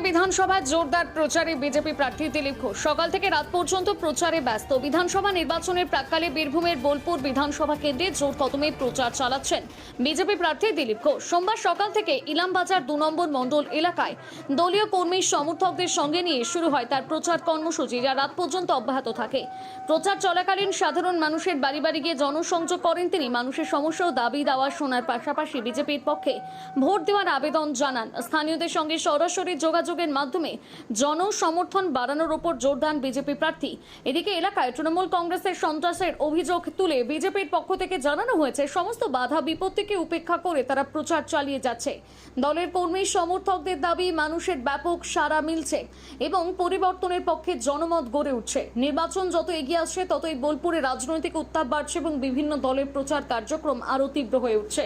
বিধানসভায় জোরদার প্রচারে বিজেপি প্রার্থী দিলীপ ঘোষ সকাল থেকে রাত পর্যন্ত প্রচারে ব্যস্ত। বিধানসভা নির্বাচনের প্রাক্কালে বীরভূমের বোলপুর বিধানসভা কেন্দ্রে জোর কদমে প্রচার চালাচ্ছেন বিজেপি প্রার্থী দিলীপ ঘোষ। সোমবার সকাল থেকে ইলামবাজার 2 নম্বর মণ্ডল এলাকায় দলীয় কর্মী সমর্থকদের সঙ্গে নিয়ে শুরু হয় তার প্রচার কর্মসূচি, যা রাত পর্যন্ত অব্যাহত থাকে। প্রচার চলাকালীন সাধারণ মানুষের বাড়ি বাড়ি গিয়ে জনসংযোগ করেন তিনি। মানুষের সমস্যা ও দাবি দাওয়া শোনার পাশাপাশি বিজেপির পক্ষে ভোট দেওয়ার আবেদন জানান। স্থানীয়দের সঙ্গে সরাসরি যোগাযোগের মাধ্যমে জনসমর্থন বাড়ানোর উপর জোর দেন বিজেপি প্রার্থী। এদিকে এলাকায় তৃণমূল কংগ্রেসের সন্ত্রাসের অভিযোগ তুলে বিজেপির পক্ষ থেকে জানানো হয়েছে সমস্ত বাধা বিপত্তিকে উপেক্ষা করে তারা প্রচার চালিয়ে যাচ্ছে। দলের কর্মী সমর্থকদের দাবি মানুষের ব্যাপক সাড়া মিলছে এবং পরিবর্তনের পক্ষে জনমত গড়ে উঠছে। নির্বাচন যত এগিয়ে আসছে ততই বোলপুরে রাজনৈতিক উত্তাপ বাড়ছে এবং বিভিন্ন দলের প্রচার কার্যক্রম আরও তীব্র হয়ে উঠছে।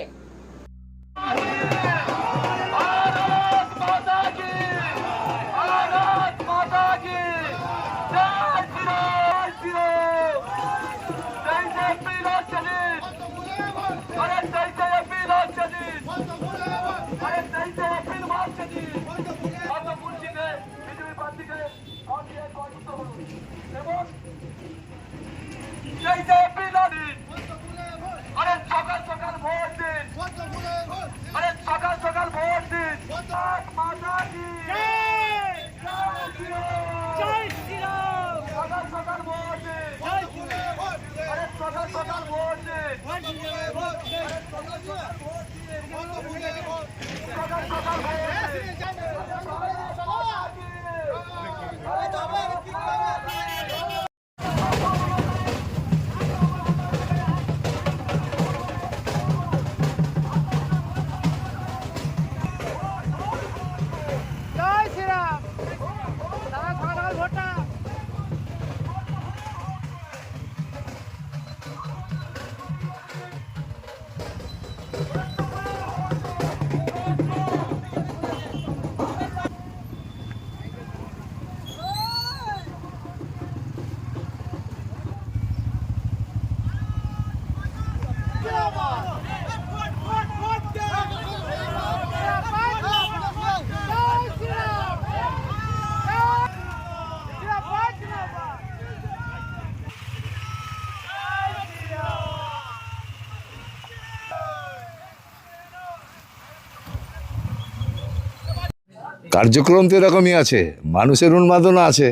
কার্যক্রম তো এরকমই আছে, মানুষের উন্মাদনা আছে।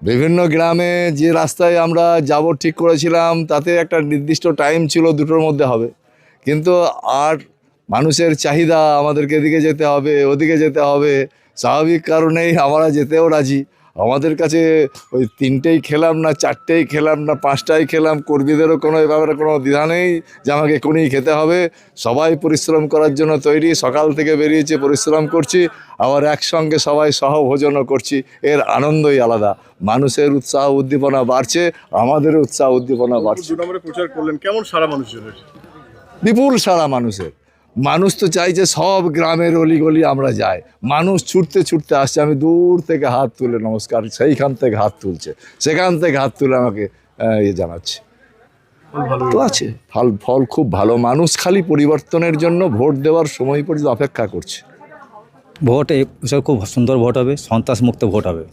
বিভিন্ন গ্রামে যে রাস্তায় আমরা যাব ঠিক করেছিলাম তাতে একটা নির্দিষ্ট টাইম ছিল 2টোর মধ্যে হবে, কিন্তু আর মানুষের চাহিদা আমাদেরকে এদিকে যেতে হবে ওদিকে যেতে হবে, স্বাভাবিক কারণেই আমরা যেতেও রাজি। আমাদের কাছে ওই 3টেই খেলাম না 4টেই খেলাম না 5টাই খেলাম, কর্মীদেরও কোনো ব্যাপারে কোনো দ্বিধা নেই যে আমাকে এখনই খেতে হবে। সবাই পরিশ্রম করার জন্য তৈরি, সকাল থেকে বেরিয়েছে পরিশ্রম করছি, আবার একসঙ্গে সবাই সহভোজনও করছি। এর আনন্দই আলাদা। মানুষের উৎসাহ উদ্দীপনা বাড়ছে, আমাদেরও উৎসাহ উদ্দীপনা বাড়ছে। 2 নম্বরে প্রচার করলেন, কেমন সারা মানুষজনের? বিপুল সারা মানুষের। মানুষ তো চাইছে সব গ্রামের অলিগলি আমরা যাই, মানুষ ছুটতে ছুটতে আসছে। আমি দূর থেকে হাত তুলে নমস্কার, সেইখান থেকে হাত তুলছে, সেখান থেকে হাত তুলে আমাকে জানাচ্ছে। তো আছে ফল খুব ভালো। মানুষ খালি পরিবর্তনের জন্য ভোট দেওয়ার সময় পর্যন্ত অপেক্ষা করছে। ভোট এসব খুব সুন্দর ভোট হবে, সন্ত্রাস মুক্ত ভোট হবে।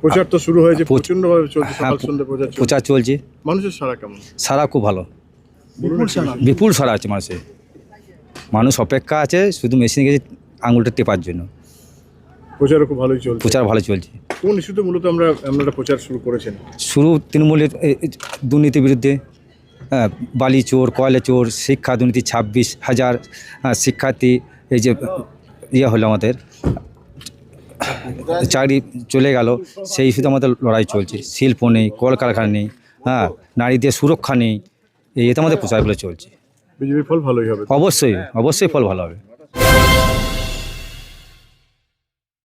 প্রচার তো শুরু হয়েছে, প্রচন্ডভাবে চলছে, সকাল সন্ধ্যা প্রচার চলছে। মানুষের সারা কেমন? সারা খুব ভালো, বিপুল সারা আছে মানুষের। মানুষ অপেক্ষা আছে শুধু মেশিনে গেছে আঙুলটা টেপার জন্য। প্রচারও খুব ভালোই চলছে। প্রচার ভালো চলছে। কোন ইস্যুতে মূলত আপনারা প্রচার শুরু করেছেন? শুরু তৃণমূলের দুর্নীতির বিরুদ্ধে, বালি চোর, কয়লা চোর, শিক্ষা দুর্নীতি, 26,000 শিক্ষার্থী এই যে হলো আমাদের চাকরি চলে গেল, সেই ইস্যুতে আমাদের লড়াই চলছে। শিল্প নেই, কলকারখানা নেই, নারীদের সুরক্ষা নেই, এতে আমাদের প্রচারগুলো চলছে। বিজেপির ফল ভালোই হবে? অবশ্যই ফল ভালো হবে।